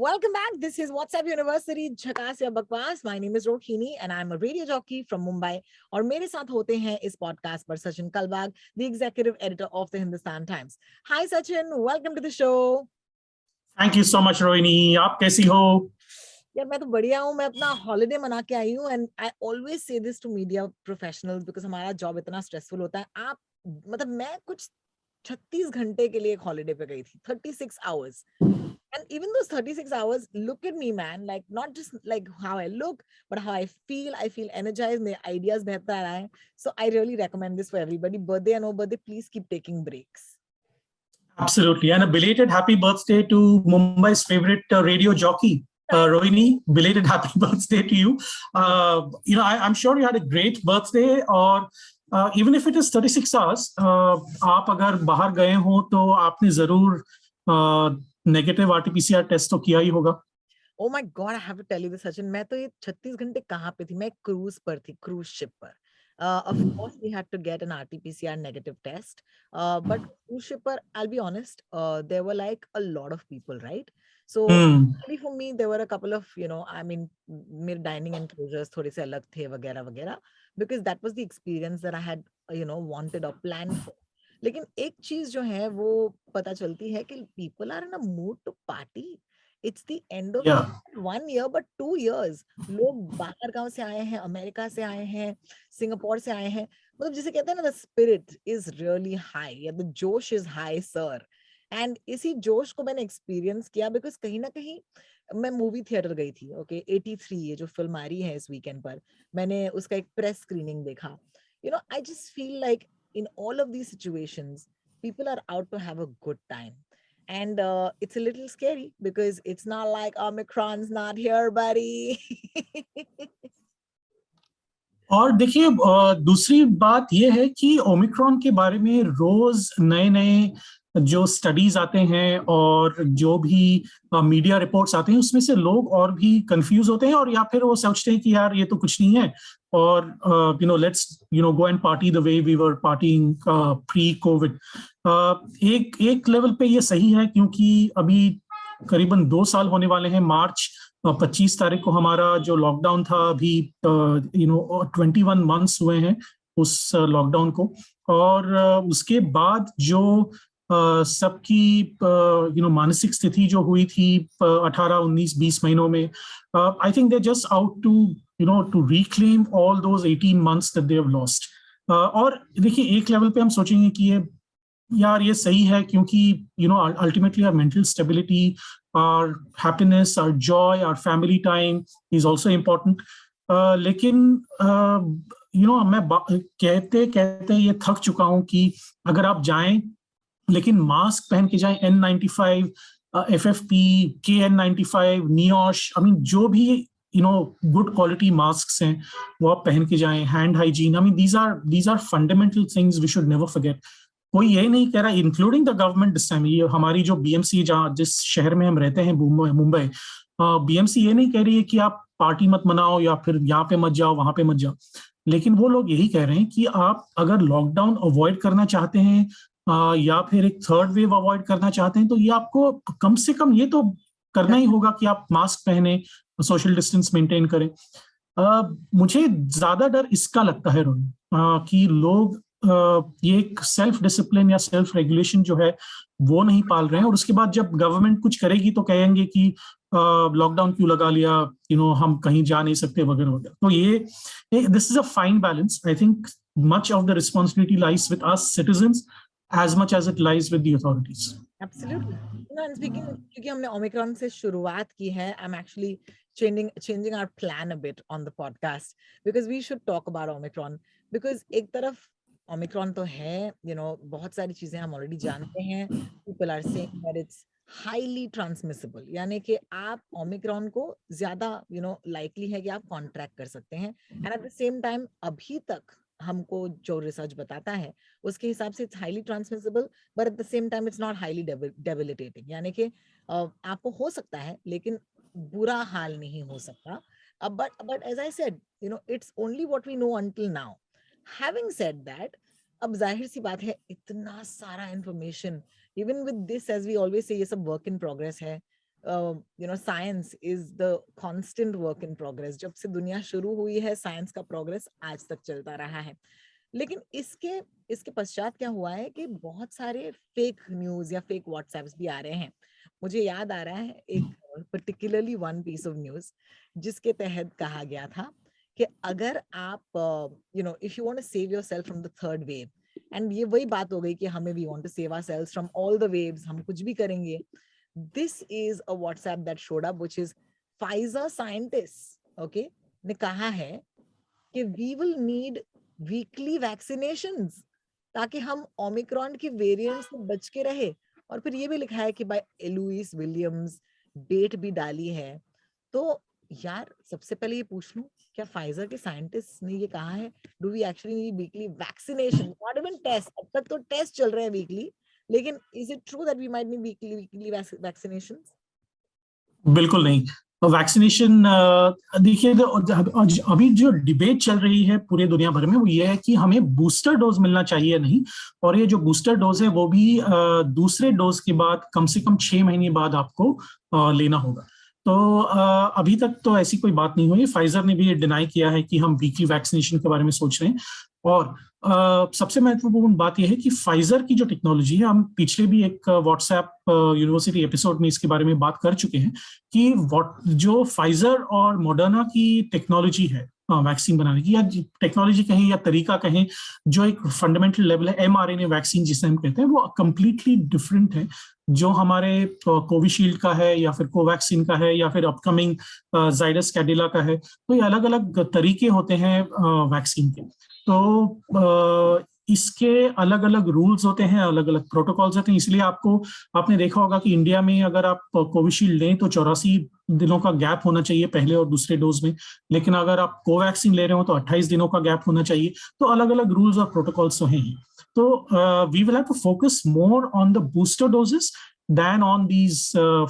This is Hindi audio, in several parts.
Welcome back. This is WhatsApp University झकास या बकवास. My name is Rohini and I'm a radio jockey from Mumbai. और मेरे साथ होते हैं इस पॉडकास्ट पर Sachin Kalbag, the executive editor of the Hindustan Times. Hi Sachin, welcome to the show. Thank you so much, Rohini. आप कैसी हो? यार मैं तो बढ़िया हूँ. मैं अपना हॉलिडे मना के आई हूँ and I always say this to media professionals because हमारा जॉब इतना स्ट्रेसफुल होता है. आप मतलब मैं कुछ 36 घंटे के लिए एक हॉलिडे पे गई थी. 36 hours. And even those 36 hours, look at me, man, like not just like how I look, but how I feel energized, my ideas behtar aa rahe. So I really recommend this for everybody. Birthday or no birthday, please keep taking breaks. Absolutely. And a belated happy birthday to Mumbai's favorite radio jockey, Rohini. Belated happy birthday to you. I'm sure you had a great birthday, or even if it is 36 hours, आप अगर बाहर गए हो तो आपने जरूर नेगेटिव आरटीपीसीआर टेस्ट तो किया ही होगा. Oh my God, I have to tell you this, Sachin. मैं तो ये 36 घंटे कहाँ पे थी? मैं क्रूज पर थी, क्रूज शिप पर. Of course, we had to get an RT-PCR negative test. But cruise ship पर, I'll be honest, there were like a lot of people, right? So maybe for me, there were a couple of, I mean, मेरे dining enclosures थोड़े से अलग थे वगैरह वगैरह, because that was the experience that I had, wanted or planned for. लेकिन एक चीज जो है वो पता चलती है कि people are in a mood to party. It's the end of Yeah. 1 year, but 2 years. लोग बाहर गांव से आए हैं, अमेरिका से आए हैं, सिंगापुर से आए हैं. मतलब जिसे कहते हैं ना, the spirit is really high, या the जोश is high, sir. And इसी जोश को मैंने experience किया because कहीं ना कहीं मैं मूवी थिएटर गई थी. Okay, 83 ये जो फिल्म आ रही है इस वीकेंड पर, मैंने उसका एक प्रेस स्क्रीनिंग देखा. I just feel like in all of these situations, people are out to have a good time. And it's a little scary because it's not like Omicron's not here, buddy. और देखिए, दूसरी बात यह है कि ओमिक्रॉन के बारे में रोज नए नए जो स्टडीज आते हैं और जो भी मीडिया रिपोर्ट्स आते हैं, उसमें से लोग और भी कंफ्यूज होते हैं, और या फिर वो सोचते हैं कि यार ये तो कुछ नहीं है, और let's go and party the way we were partying pre covid. एक लेवल पे ये सही है, क्योंकि अभी करीबन 2 साल होने वाले हैं. मार्च 25 तारीख को हमारा जो लॉकडाउन था, अभी 21 मंथ्स हुए हैं उस लॉकडाउन को. और उसके बाद जो सबकी मानसिक स्थिति जो हुई थी 18, 19, 20 महीनों में, I think they just out to reclaim all those 18 months that they have lost. और देखिए, एक लेवल पे हम सोचेंगे कि ये सही है, क्योंकि ultimately our mental stability, our happiness, our joy, our family time is also important. लेकिन मैं कहते कहते ये थक चुका हूं कि अगर आप जाएं लेकिन मास्क पहन के जाएं, N95, FFP, KN95, NIOSH, I mean जो भी good quality masks हैं वो आप पहन के जाएं. Hand hygiene, I mean these are fundamental things we should never forget. कोई ये नहीं कह रहा, including the government this time. ये हमारी जो बीएमसी, जहाँ जिस शहर में हम रहते हैं, मुंबई, बीएमसी ये नहीं कह रही है कि आप पार्टी मत मनाओ या फिर यहाँ पे मत जाओ, वहां पे मत जाओ. लेकिन वो लोग यही कह रहे हैं कि आप अगर लॉकडाउन अवॉइड करना चाहते हैं या फिर एक थर्ड वेव अवॉइड करना चाहते हैं, तो ये आपको कम से कम ये तो करना ही होगा कि आप मास्क पहने, सोशल डिस्टेंस मेंटेन करें. मुझे ज्यादा डर इसका लगता है रोहित, कि लोग ये एक सेल्फ डिसिप्लिन या सेल्फ रेगुलेशन जो है वो नहीं पाल रहे हैं, और उसके बाद जब गवर्नमेंट कुछ करेगी तो कहेंगे कि लॉकडाउन क्यों लगा लिया, हम कहीं जा नहीं सकते वगैरह वगैरह. तो ये this is a fine balance. I think much of the responsibility lies with us citizens as much as it lies with the authorities. Absolutely. And speaking, क्योंकि हमने ओमिक्रॉन से शुरुआत की है, I'm actually changing our plan a bit on the podcast because we should talk about Omicron. Because एक तरफ ओमिक्रॉन तो है, बहुत सारी चीजें हम ऑलरेडी जानते हैं. People are saying that it's highly transmissible, यानी कि आप ओमिक्रॉन को ज्यादा likely है कि आप कॉन्ट्रैक्ट कर सकते हैं. And at the same time, अभी तक हमको जो रिसर्च बताता है उसके हिसाब से it's highly transmissible, but at the same time it's not highly debilitating. यानी कि आपको हो सकता है लेकिन बुरा हाल नहीं हो सकता. But as I said, it's only what we know until now. Having said that, अब जाहिर सी बात है, इतना सारा information, even with this as we always say, ये सब वर्क इन प्रोग्रेस है. Science is the constant work in progress. जब से दुनिया शुरू हुई है, साइंस का प्रोग्रेस आज तक चलता रहा है. लेकिन इसके इसके पश्चात क्या हुआ है कि बहुत सारे फेक न्यूज या फेक व्हाट्सएप्स भी आ रहे हैं. मुझे याद आ रहा है एक particularly one piece of news, जिसके तहत कहा गया था कि अगर आप if you want to save yourself from the third wave, and ये वही बात हो गई कि हमें we want to save ourselves from all the waves, हम कुछ भी करेंगे. This is a WhatsApp that showed up which is Pfizer scientist, okay, ने कहा है कि we will need weekly vaccinations ताकि हम ओमिक्रॉन की वेरिएंट से बच के रहे. और फिर ये भी लिखा है कि बाय एलुइस विलियम्स, डेट भी डाली है. तो यार सबसे पहले ये पूछ लूं, क्या फाइजर के साइंटिस्ट ने ये कहा है do we actually need weekly vaccination, not even test. अब तक तो टेस्ट चल रहे हैं वीकली, लेकिन is it true that we might need weekly vaccinations? बिल्कुल नहीं. वैक्सीनेशन देखिए, अभी जो डिबेट चल रही है पूरे दुनिया भर में वो ये है कि हमें बूस्टर डोज मिलना चाहिए नहीं, और ये जो बूस्टर डोज है वो भी दूसरे डोज के बाद कम से कम 6 महीने बाद आपको लेना होगा. तो अभी तक तो ऐसी कोई बात नहीं हुई. फाइजर ने भी डिनाई किया है कि हम वीकली वैक्सीनेशन के बारे में सोच रहे हैं. और सबसे महत्वपूर्ण बात यह है कि फाइजर की जो टेक्नोलॉजी है, हम पिछले भी एक व्हाट्सएप यूनिवर्सिटी एपिसोड में इसके बारे में बात कर चुके हैं कि जो फाइजर और मॉडर्ना की टेक्नोलॉजी है वैक्सीन बनाने की, या टेक्नोलॉजी कहें या तरीका कहें, जो एक फंडामेंटल लेवल है, एमआरएनए वैक्सीन जिसे हम कहते हैं, वो कंप्लीटली डिफरेंट है जो हमारे कोविशील्ड का है या फिर कोवैक्सीन का है या फिर अपकमिंग जाइडस कैडिला का है. तो ये अलग अलग तरीके होते हैं वैक्सीन के. तो इसके अलग अलग रूल्स होते हैं, अलग अलग प्रोटोकॉल्स होते हैं. इसलिए आपने देखा होगा कि इंडिया में अगर आप कोविशील्ड लें तो 84 दिनों का गैप होना चाहिए पहले और दूसरे डोज में, लेकिन अगर आप कोवैक्सीन ले रहे हो तो 28 दिनों का गैप होना चाहिए. तो अलग अलग रूल्स और प्रोटोकॉल्स तो हैं ही. तो we will have to focus more on the booster doses than on these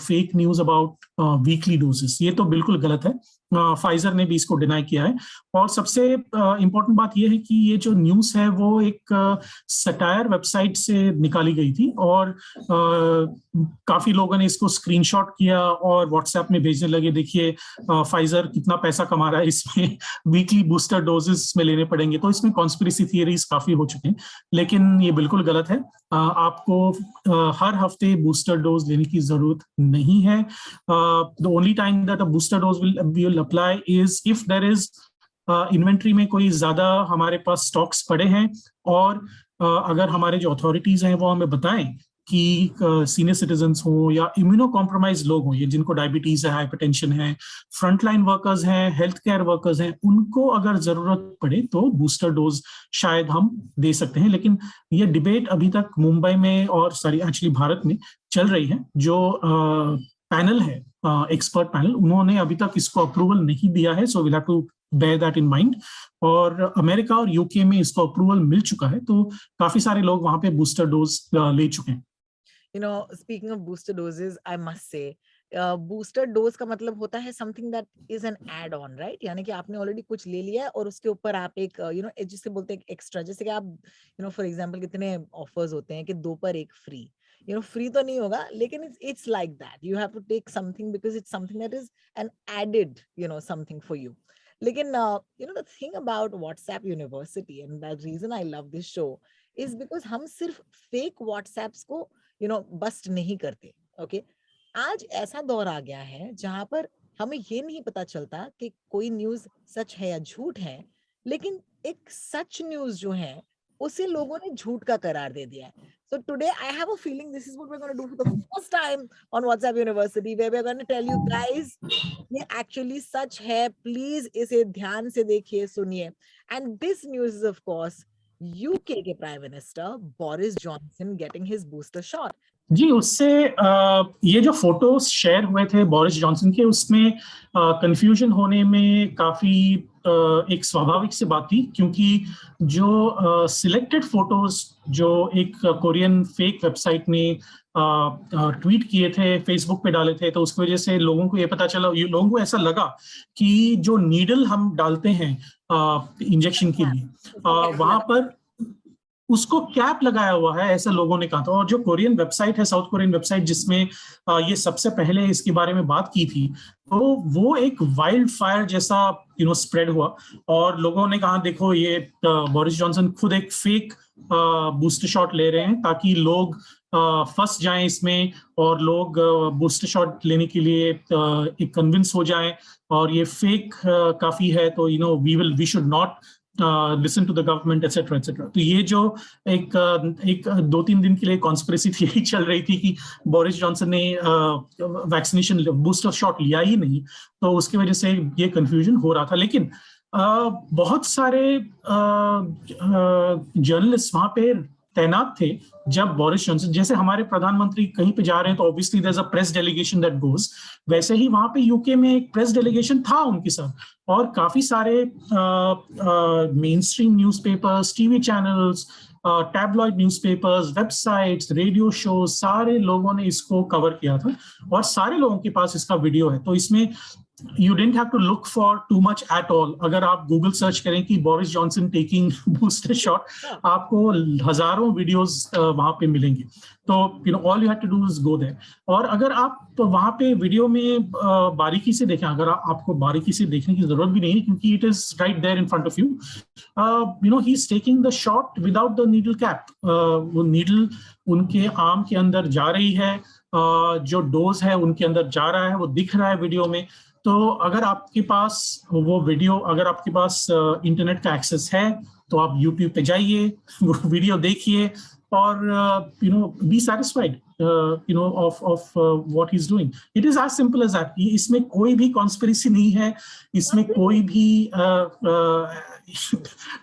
fake news about weekly doses. ये तो बिल्कुल गलत है. फाइजर ने भी इसको डिनाई किया है. और सबसे इंपॉर्टेंट बात यह है कि ये जो न्यूज़ है वो एक सटायर वेबसाइट से निकाली गई थी, और काफी लोगों ने इसको स्क्रीनशॉट किया और व्हाट्सएप में भेजने लगे, देखिए फाइजर कितना पैसा कमा रहा है इसमें, वीकली बूस्टर डोजेस में लेने पड़ेंगे. तो इसमें कॉन्स्पिरेसी थियरीज काफी हो चुके हैं, लेकिन ये बिल्कुल गलत है. आपको हर हफ्ते बूस्टर डोज लेने की जरूरत नहीं है. The only time that a booster dose will apply is if there is inventory में कोई ज्यादा हमारे पास स्टॉक्स पड़े हैं, और अगर हमारे जो अथॉरिटीज हैं वो हमें बताएं कि सीनियर सिटीजन्स हो या इम्यूनो कॉम्प्रोमाइज लोग हों, ये जिनको डायबिटीज है, हाइपरटेंशन है, फ्रंटलाइन वर्कर्स हैं, हेल्थ केयर वर्कर्स हैं, उनको अगर जरूरत पड़े तो बूस्टर डोज शायद हम दे सकते हैं. लेकिन ये डिबेट अभी तक मुंबई में और एक्चुअली भारत में चल रही है. जो पैनल है, एक्सपर्ट पैनल, उन्होंने अभी तक इसको अप्रूवल नहीं दिया है. So will have to bear that in mind. और अमेरिका और यूके में इसको अप्रूवल मिल चुका है, तो काफी सारे लोग वहां पे बूस्टर डोज ले चुके हैं. Speaking of booster doses, I must say, booster dose का मतलब होता है something that is an add on, right? यानी कि आपने ऑलरेडी कुछ ले लिया है और उसके ऊपर आप एक जिसे बोलते हैं एक्स्ट्रा. जैसे कि आप फॉर एग्जांपल कितने ऑफर्स होते हैं कि 2 पर 1 फ्री. फ्री तो नहीं होगा, लेकिन it's like that you have to take something because it's something that is an added something for you. लेकिन the thing about WhatsApp university and the reason I love this show is because हम सिर्फ फेक व्हाट्सएप्स को बस्ट नहीं करते. ओके, आज ऐसा दौर आ गया है जहां पर हमें ये नहीं पता चलता कि कोई न्यूज सच है या झूठ है, लेकिन एक सच न्यूज जो है उसे लोगों ने झूठ का करार दे दिया है. So today I have a feeling this is what we're going to do for the first time on WhatsApp University, where we're going to tell you guys ये actually सच है. प्लीज इसे ध्यान से देखिए, सुनिए. And this news is of course UK के prime minister Boris Johnson getting his booster shot. जी, उससे ये जो फोटोज शेयर हुए थे बोरिस जॉनसन के, उसमें कंफ्यूजन होने में काफी एक स्वाभाविक सी बात थी, क्योंकि जो सिलेक्टेड फोटोज जो एक कोरियन फेक वेबसाइट ने ट्वीट किए थे, फेसबुक पे डाले थे, तो उसकी वजह से लोगों को ये पता चला, लोगों को ऐसा लगा कि जो नीडल हम डालते हैं इंजेक्शन के लिए, वहां पर उसको कैप लगाया हुआ है, ऐसा लोगों ने कहा था। और जो कोरियन वेबसाइट है, साउथ कोरियन वेबसाइट, जिसमें ये सबसे पहले इसके बारे में बात की थी, तो वो एक वाइल्ड फायर जैसा स्प्रेड हुआ। और लोगों ने कहा देखो ये बोरिस जॉनसन खुद एक फेक बूस्टर शॉट ले रहे हैं ताकि लोग फंस जाएं इसमें, और लोग बूस्टर शॉट लेने के लिए एक कन्विंस हो जाएं, और ये फेक काफी है, तो we should not listen to the government, etcetera etcetera. तो ये जो एक 2-3 दिन के लिए कॉन्स्पिरेसी थियरी चल रही थी कि बोरिस जॉनसन ने वैक्सीनेशन बूस्टर शॉट लिया ही नहीं, तो उसकी वजह से ये कंफ्यूजन हो रहा था। लेकिन बहुत सारे जर्नलिस्ट वहां पे तैनात थे जब बोरिस जॉनसन, जैसे हमारे प्रधानमंत्री कहीं पे जा रहे हैं तो obviously there is a press delegation that goes, वैसे ही वहां पे यूके में एक प्रेस डेलीगेशन था उनके साथ। और काफी सारे main stream newspapers, TV channels, tabloid newspapers, websites, radio show, सारे लोगों ने इसको कवर किया था, और सारे लोगों के पास इसका वीडियो है। तो इसमें you didn't have to look for too much at all. अगर आप गूगल सर्च करें कि Boris Johnson taking booster shot, आपको हजारों वीडियोस वहां पे मिलेंगे। तो all you have to do is go there. और अगर आप वहां पे वीडियो में बारीकी से देखें, अगर आपको बारीकी से देखने की जरूरत भी नहीं है क्योंकि it is right there in front of you, he is taking the shot without the needle cap. वो नीडल उनके आर्म के अंदर जा रही है, जो डोज है उनके अंदर जा रहा है, वो दिख रहा है वीडियो में। तो अगर आपके पास वो वीडियो, अगर आपके पास इंटरनेट का एक्सेस है, तो आप यूट्यूब पे जाइए, वो वीडियो देखिए, और be satisfied of what he is doing. It is as simple as that. इसमें कोई भी कॉन्स्पिरेसी नहीं है, इसमें कोई भी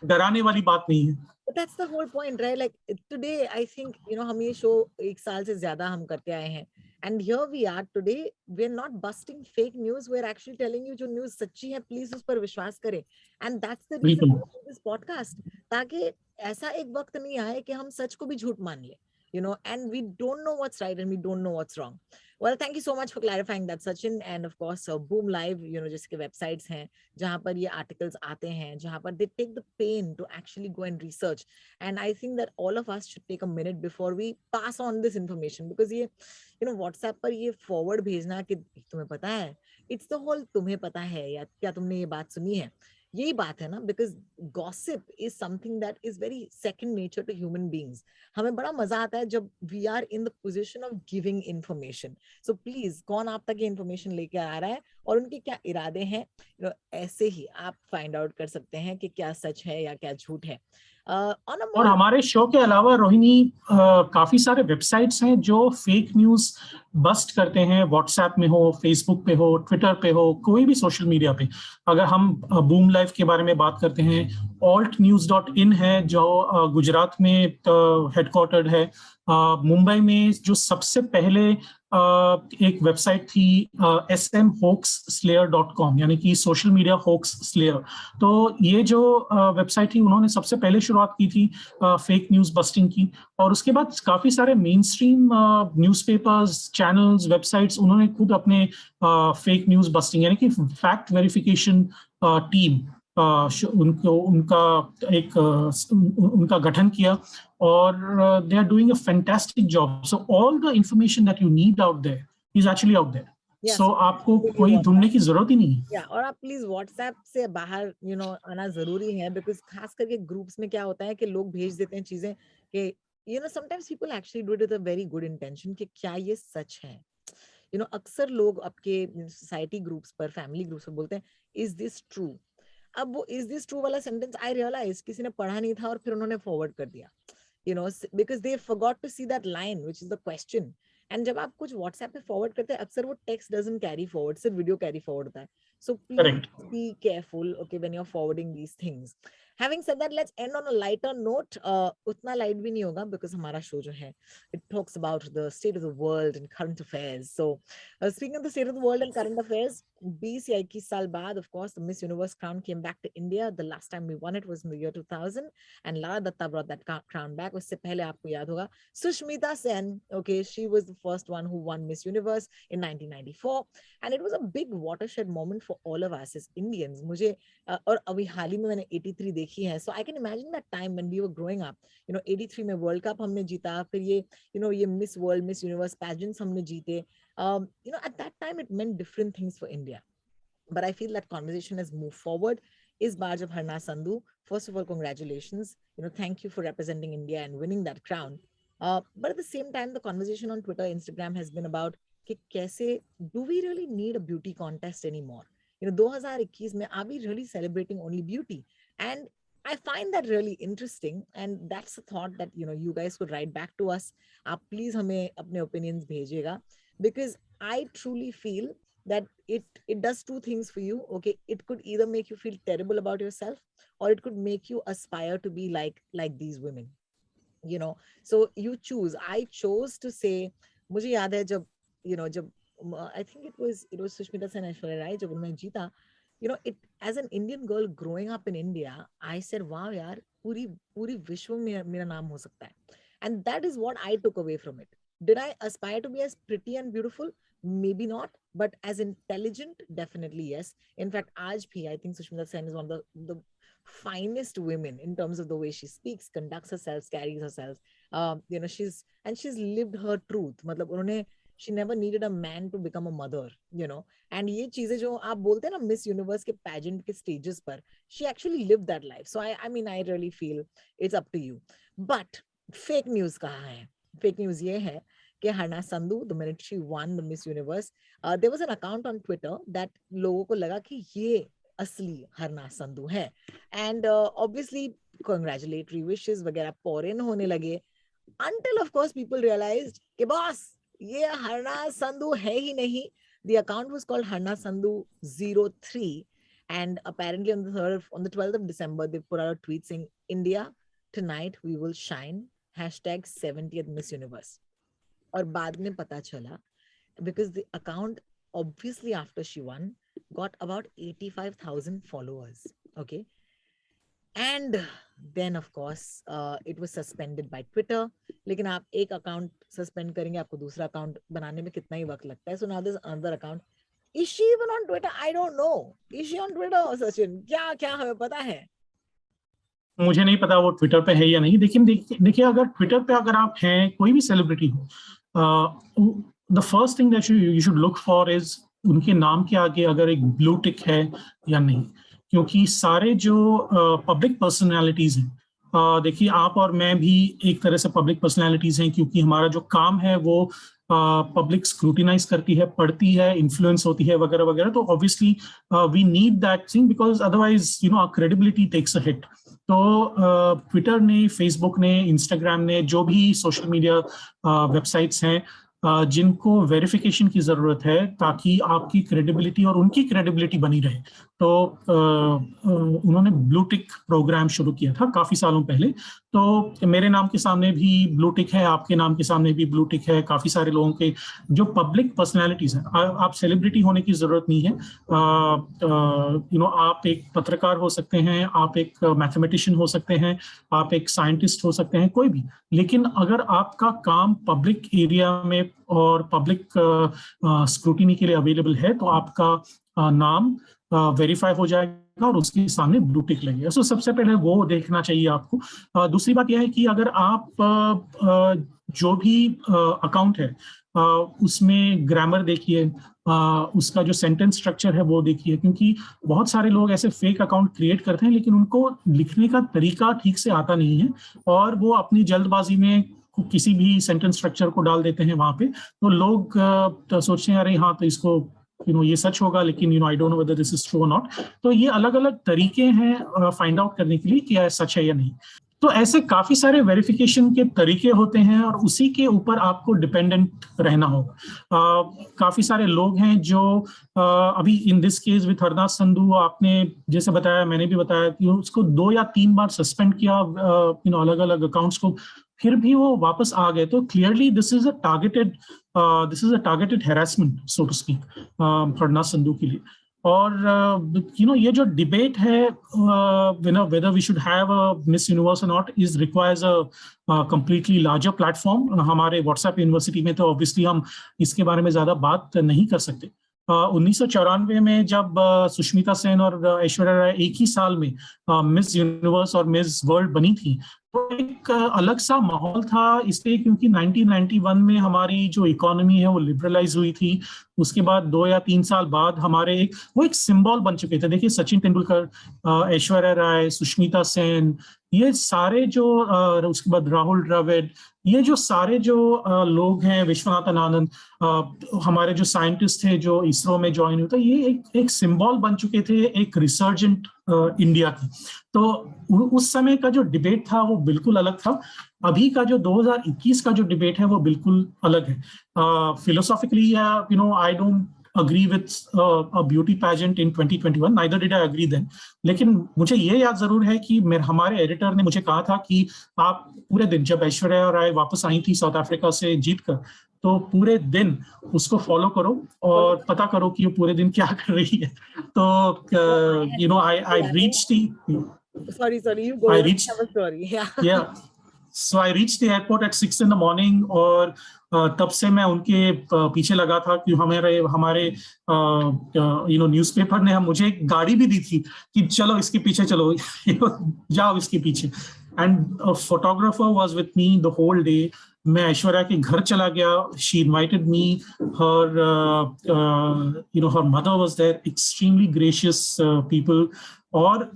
डराने वाली बात नहीं है। But that's the whole point, right? Like today, I think, हम ये show एक साल से ज्यादा हम करते आए हैं, and here we are today. We're not busting fake news. We're actually telling you जो news सच्ची है, please उस पर विश्वास करें. And that's the reason बिल्कुल। we do this podcast, ताकि ऐसा एक वक्त नहीं आए कि हम सच को भी झूठ मान ले, and we don't know what's right and we don't know what's wrong. Well, thank you so much for clarifying that, Sachin. And of course, Boom Live, जिसके websites हैं जहाँ पर ये articles आते हैं, जहाँ पर they take the pain to actually go and research. And I think that all of us should take a minute before we pass on this information, because ये WhatsApp पर ये forward भेजना कि तुम्हें पता है, it's the whole तुम्हें पता है या क्या तुमने ये बात सुनी है, यही बात है ना। because gossip is something that is very second nature to human beings. हमें बड़ा मजा आता है जब we are in the position of giving information. So please, कौन आप तक ये information लेके आ रहा है और उनके क्या इरादे हैं, ऐसे ही आप find out कर सकते हैं कि क्या सच है या क्या झूठ है। और हमारे शो के अलावा रोहिणी, काफी सारे वेबसाइट्स हैं जो फेक न्यूज बस्ट करते हैं, व्हाट्सएप में हो, फेसबुक पे हो, ट्विटर पे हो, कोई भी सोशल मीडिया पे। अगर हम बूम लाइव के बारे में बात करते हैं, altnews.in है जो गुजरात में हेडक्वार्टर्ड है। मुंबई में जो सबसे पहले एक वेबसाइट थी smhoaxslayer.com, यानी कि सोशल मीडिया होक्स स्लेयर। तो ये जो वेबसाइट थी, उन्होंने सबसे पहले शुरुआत की थी फेक न्यूज बस्टिंग की। और उसके बाद काफी सारे main stream newspapers, channels, websites, उन्होंने खुद अपने फेक न्यूज बस्टिंग यानी कि फैक्ट वेरिफिकेशन टीम उनका गठन किया, और they are doing a fantastic job. So all the information that you need out there is actually out there. Yes. So आपको कोई ढूंढने की जरूरत ही नहीं है। और आप प्लीज व्हाट्सएप से बाहर आना जरूरी है, बिकॉज खास करके ग्रुप्स में क्या होता है कि लोग भेज देते हैं चीजें कि sometimes people actually do it with a very good intention कि क्या ये सच है। अक्सर लोग आपके सोसाइटी ग्रुप्स पर, फैमिली ग्रुप्स पर बोलते हैं इज दिस ट्रू। अब वो इज दिस ट्रू वाला सेंटेंस आई रियलाइज किसी ने पढ़ा नहीं था और फिर उन्होंने फॉरवर्ड कर दिया, because they forgot to see that line which is the question. And जब आप कुछ WhatsApp पे फॉरवर्ड करते हैं, अक्सर वो टेक्स्ट डजंट कैरी फॉरवर्ड, सिर्फ वीडियो कैरी फॉरवर्ड होता है। So please be careful okay when you are forwarding these things. Having said that, let's end on a lighter note. उतना लाइट भी नहीं होगा because हमारा शो जो है it talks about the state of the world and current affairs. So speaking of the state of the world and current affairs, 20 या 21 साल बाद, of course, the Miss Universe crown came back to India. The last time we won it was in the year 2000, and Lara Datta brought that crown back. उससे पहले आपको याद होगा Sushmita Sen, okay, she was the first one who won Miss Universe in 1994, and it was a big watershed moment for for all of us as Indians. मुझे और अभी हाल ही में मैंने 83 देखी है, so I can imagine that time when we were growing up, 83 में वर्ल्ड कप हमने जीता, फिर ये ये miss world, miss universe pageants हमने जीते. At that time it meant different things for India. But I feel that conversation has moved forward. Is बार जब Harna Sandhu, first of all, congratulations. Thank you for representing India and winning that crown. But at the same time, the conversation on Twitter, Instagram has been about कि कैसे do we really need a beauty contest anymore? 2021 में are we really celebrating only beauty? And I find that really interesting, and that's a thought that you guys could write back to us. आप please हमें अपने opinions भेजिएगा, because I truly feel that it does two things for you. Okay, it could either make you feel terrible about yourself, or it could make you aspire to be like these women. So you choose. I chose to say, मुझे याद है जब जब I think it was Sushmita Sen, Aishwarya Rai, जब उन्होंने जीता, it as an Indian girl growing up in India, I said, wow यार, पूरी विश्व में मेरा नाम हो सकता है. And that is what I took away from it. Did I aspire to be as pretty and beautiful? Maybe not, but as intelligent, definitely yes. In fact, आज भी I think Sushmita Sen is one of the finest women in terms of the way she speaks, conducts herself, carries herself. She's lived her truth. मतलब उन्होंने she never needed a man to become a mother, and ये चीजें जो आप बोलते हैं ना मिस यूनिवर्स के pageant के stages पर, she actually lived that life. So I mean I really feel it's up to you. But fake news कहाँ है? Fake news ये है कि Harna Sandhu, the minute she won the Miss Universe, there was an account on Twitter that लोगों को लगा कि ये असली Harna Sandhu है, and obviously congratulatory wishes वगैरह pour in होने लगे, until of course people realized कि boss ये Harna Sandhu है ही नहीं. The account was called Harna Sandhu 03, and apparently on the 12th of December they put out a tweet saying, India, tonight we will shine, #70th Miss Universe. और बाद में पता चला, because the account obviously after she won got about 85,000 followers. Okay, and then of course it was suspended by Twitter. लेकिन आप एक account suspend करेंगे, आपको दूसरा account बनाने में कितना ही वक्त लगता है. So now there's another account. Is she even on Twitter? I don't know. Is she on Twitter, Sachin? क्या हमें पता है? मुझे नहीं पता वो ट्विटर पे है या नहीं. देखिए अगर ट्विटर पे अगर आप हैं, कोई भी सेलिब्रिटी हो, the first thing that you should look for is उनके नाम के आगे अगर एक ब्लू टिक है या नहीं. क्योंकि सारे जो पब्लिक पर्सनालिटीज हैं, देखिए आप और मैं भी एक तरह से पब्लिक पर्सनालिटीज हैं, क्योंकि हमारा जो काम है वो पब्लिक स्क्रूटिनाइज करती है, पढ़ती है, इन्फ्लुएंस होती है वगैरह वगैरह. तो obviously we need that thing, because otherwise our credibility takes a hit. तो ट्विटर ने, फेसबुक ने, इंस्टाग्राम ने, जो भी सोशल मीडिया वेबसाइट्स हैं जिनको वेरिफिकेशन की जरूरत है ताकि आपकी क्रेडिबिलिटी और उनकी क्रेडिबिलिटी बनी रहे, तो उन्होंने ब्लू टिक प्रोग्राम शुरू किया था काफी सालों पहले. तो मेरे नाम के सामने भी ब्लू टिक है, आपके नाम के सामने भी ब्लू टिक है, काफी सारे लोगों के जो पब्लिक पर्सनैलिटीज हैं. आप सेलिब्रिटी होने की जरूरत नहीं है. आप एक पत्रकार हो सकते हैं, आप एक मैथमेटिशियन हो सकते हैं, आप एक साइंटिस्ट हो सकते हैं, कोई भी. लेकिन अगर आपका काम पब्लिक एरिया में और पब्लिक स्क्रूटिनी के लिए अवेलेबल है, तो आपका नाम वेरीफाई हो जाएगा और उसके सामने ब्लू टिक लगेगा. सो सबसे पहले वो देखना चाहिए आपको. दूसरी बात यह है कि अगर आप जो भी अकाउंट है उसमें ग्रामर देखिए, उसका जो सेंटेंस स्ट्रक्चर है वो देखिए, क्योंकि बहुत सारे लोग ऐसे फेक अकाउंट क्रिएट करते हैं लेकिन उनको लिखने का तरीका ठीक से आता नहीं है और वो अपनी जल्दबाजी में किसी भी सेंटेंस स्ट्रक्चर को डाल देते हैं वहां पे. तो लोग सोचते हैं अरे हाँ तो इसको ये सच होगा, लेकिन I don't know whether this is true और नॉट. तो ये अलग अलग तरीके हैं फाइंड आउट करने के लिए कि यह सच है या नहीं. तो ऐसे काफी सारे वेरिफिकेशन के तरीके होते हैं और उसी के ऊपर आपको डिपेंडेंट रहना होगा. काफी सारे लोग हैं जो अभी इन दिस केस विथ हरना संधू, आपने जैसे बताया, मैंने भी बताया कि उसको 2 या 3 बार सस्पेंड किया अलग अलग अकाउंट्स को, फिर भी वो वापस आ गए. तो clearly this is a targeted harassment so to speak Harnaaz Sandhu के लिए. और ये जो डिबेट है whether we should have a Miss Universe or not is requires a completely larger platform. हमारे WhatsApp यूनिवर्सिटी में तो ऑब्वियसली हम इसके बारे में ज्यादा बात नहीं कर सकते. 1994 में जब सुष्मिता सेन और ऐश्वर्या राय एक ही साल में मिस यूनिवर्स और मिस वर्ल्ड बनी थी, तो एक अलग सा माहौल था, इसलिए क्योंकि 1991 में हमारी जो इकोनॉमी है वो लिबरलाइज हुई थी। उसके बाद 2 या 3 साल बाद हमारे वो एक सिंबल बन चुके थे। देखिए सचिन तेंदुलकर, ऐश्वर्या राय, सुष्मिता सेन, ये सारे जो उसके बाद राहुल द्रविड़, ये जो सारे जो लोग हैं, विश्वनाथन आनंद, हमारे जो साइंटिस्ट थे जो इसरो में ज्वाइन हुए थे, ये एक सिंबल बन चुके थे एक रिसर्जेंट इंडिया की। तो उस समय का जो डिबेट था वो बिल्कुल अलग था। अभी का जो 2021 का जो डिबेट है वो बिल्कुल अलग है। Philosophically I don't agree with a beauty pageant in 2021, neither did I agree then. लेकिन मुझे ये याद जरूर है कि हमारे एडिटर ने मुझे कहा था कि आप पूरे दिन, जब ऐश्वर्या राय वापस आई थी साउथ अफ्रीका से जीतकर, तो पूरे दिन उसको फॉलो करो और पता करो कि वो पूरे दिन क्या कर रही है। तो I reached you go I ahead. reached Have a story. yeah. So I reached the airport at 6 in the morning, और तब से मैं उनके पीछे लगा था कि हमारे न्यूज़पेपर ने मुझे एक गाड़ी भी दी थी कि चलो इसके पीछे चलो, जाओ इसके पीछे। And photographer was with me the whole day. मैं ऐश्वर्या के घर चला गया, she invited me, her her mother was there, extremely gracious people. और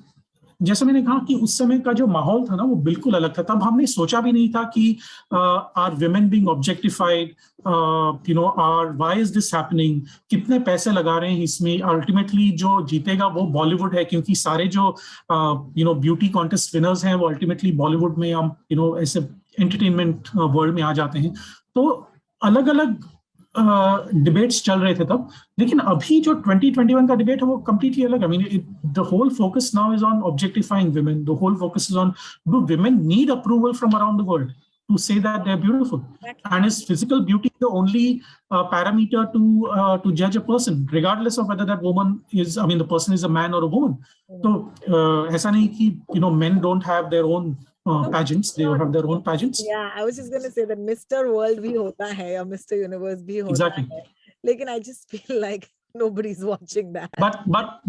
जैसे मैंने कहा कि उस समय का जो माहौल था ना वो बिल्कुल अलग था। तब हमने सोचा भी नहीं था कि are women being objectified, or why is this happening, कितने पैसे लगा रहे हैं इसमें। अल्टीमेटली जो जीतेगा वो बॉलीवुड है, क्योंकि सारे जो ब्यूटी कॉन्टेस्ट विनर्स हैं वो अल्टीमेटली बॉलीवुड में हम ऐसे एंटरटेनमेंट वर्ल्ड में आ जाते हैं। तो अलग अलग डिबेट्स चल रहे थे तब। लेकिन अभी जो 2021 का डिबेट है वो कंप्लीटली अलग। I mean the whole focus now is on objectifying women. The whole focus is on, do women need approval from around the world to say that they're beautiful? And is physical beauty the only parameter to judge a person, regardless of whether that woman is, I mean, the person is a man or a woman? So ऐसा नहीं कि men don't have their own pageants, they have their own pageants. Yeah, I was just going to say that Mr. World भी होता है और Mr. Universe भी होता Exactly. है, लेकिन I just feel like nobody's watching that.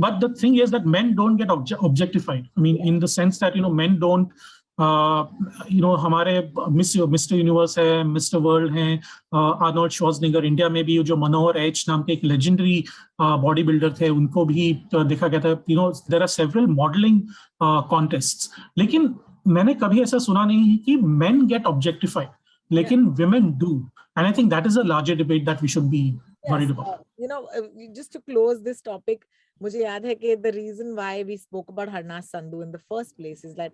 But the thing is that men don't get objectified. I mean, in the sense that men don't, हमारे मिस्टर यूनिवर्स है, मिस्टर वर्ल्ड है, आर्नोल्ड श्वार्ज़नेगर, इंडिया में भी जो मनोहर एच नाम के एक लेजेंडरी बॉडी बिल्डर थे, उनको भी देखा गया था। देयर आर सेवरल मॉडलिंग कॉन्टेस्ट्स, लेकिन मैंने कभी ऐसा सुना नहीं कि men get objectified, लेकिन women do. And I think that is a larger debate that we should be worried about. Just to close this topic, मुझे याद है कि the reason why we spoke about Harnaaz Sandhu in the first place is that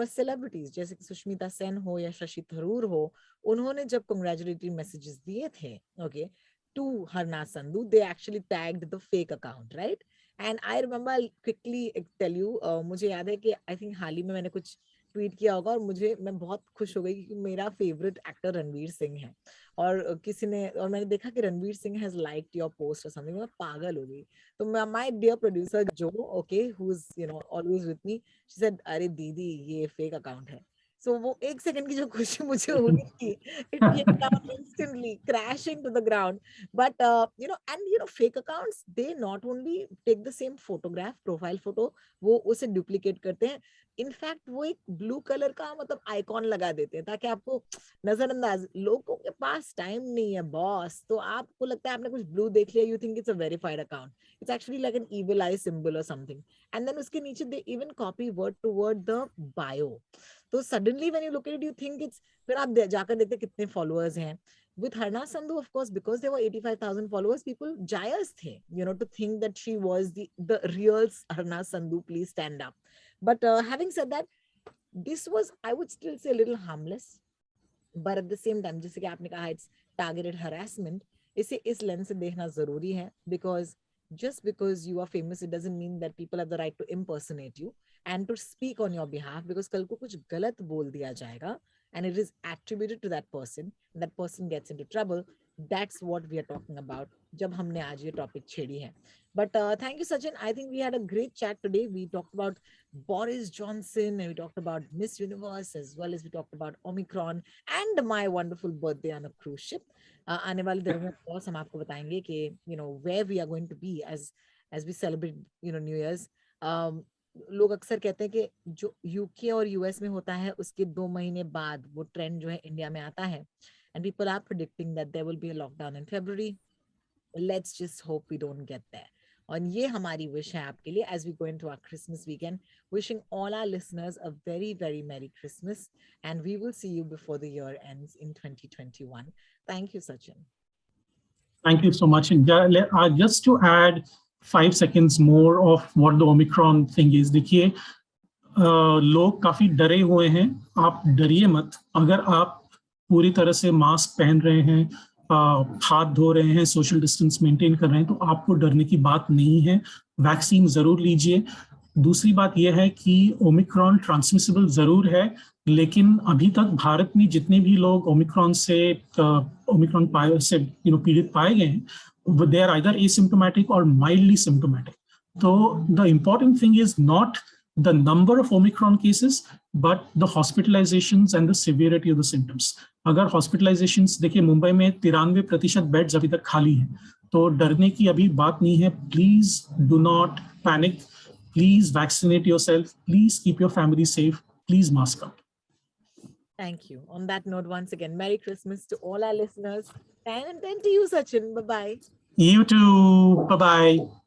celebrities जैसे कि सुष्मिता सेन हो या शशि थरूर हो, उन्होंने जब congratulatory messages दिए थे, okay, to Harnaaz Sandhu, they actually tagged the fake account, right? And I remember, I'll quickly tell you, मुझे याद है कि I think हाल ही में मैंने कुछ ट्वीट किया होगा और मैं बहुत खुश हो गई क्योंकि मेरा फेवरेट एक्टर रणवीर सिंह है, और मैंने देखा कि Ranveer Singh has liked your post और समथिंग। मैं पागल हो गई। तो माय डियर प्रोड्यूसर जो, okay, who is always with me, she said, अरे दीदी ये फेक अकाउंट है। सो वो 1 सेकंड की जो खुशी मुझे हुई थी, it came down instantly crashing to the ground. But fake accounts, they not only take the same photograph, profile photo, वो उसे duplicate करते हैं। इनफैक्ट वो एक ब्लू कलर का आइकॉन लगा देते हैं ताकि आपको नजरअंदाज। लोगों के पास टाइम नहीं है बॉस, तो आपको लगता है आपने कुछ ब्लू देख लिया, you think it's a verified account, it's actually like an evil eye symbol और समथिंग, एंड देन उसके नीचे they even copy word to word the bio. तो suddenly when you look at it, you think it's, फिर आप जाकर देखते कितने फॉलोअर्स हैं। With Harnaaz Sandhu, of course, because there were 85,000 followers, people jealous the, to think that she was the real Harnaaz Sandhu. Please stand up. But having said that, this was, I would still say, a little harmless. But at the same time, जैसे कि आपने कहा, it's targeted harassment. इसे इस लेंस से देखना जरूरी है, because just because you are famous, it doesn't mean that people have the right to impersonate you and to speak on your behalf, because कल को कुछ गलत बोल दिया जाएगा and it is attributed to that person gets into trouble, That's what we are talking about जब हमने आज ये topic छेड़ी है. But thank you, Sachin. I think we had a great chat today. We talked about Boris Johnson and we talked about Miss Universe as well as we talked about Omicron and my wonderful birthday on a cruise ship. आने वाले दिनों में और हम आपको बताएंगे कि where we are going to be as we celebrate New Year's. लोग अक्सर कहते हैं कि जो यूके और यूएस में होता है उसके 2 महीने बाद वो ट्रेंड जो है इंडिया में आता है. And people are predicting that there will be a lockdown in February. Let's just hope we don't get there. और ये हमारी wish है आपके लिए as we go into our Christmas weekend. Wishing all our listeners a very, very Merry Christmas. And we will see you before the year ends in 2021. Thank you, Sachin. Thank you so much. And just to add 5 seconds more of what the Omicron thing is. देखिए, लोग काफी डरे हुए हैं. आप डरिए मत. अगर आप पूरी तरह से मास्क पहन रहे हैं, हाथ धो रहे हैं, सोशल डिस्टेंस मेंटेन कर रहे हैं, तो आपको डरने की बात नहीं है. वैक्सीन जरूर लीजिए. दूसरी बात यह है कि ओमिक्रॉन ट्रांसमिसिबल जरूर है, लेकिन अभी तक भारत में जितने भी लोग ओमिक्रॉन से पीड़ित पाए गए हैं, they are either asymptomatic or mildly symptomatic. So the important thing is not the number of Omicron cases, but the hospitalizations and the severity of the symptoms. अगर hospitalizations देखिए, मुंबई में 93% बेड्स अभी तक खाली हैं, तो डरने की अभी बात नहीं है. Please do not panic. Please vaccinate yourself. Please keep your family safe. Please mask up. Thank you. On that note, once again, Merry Christmas to all our listeners. And then to you, Sachin. Bye-bye. You too. Bye-bye.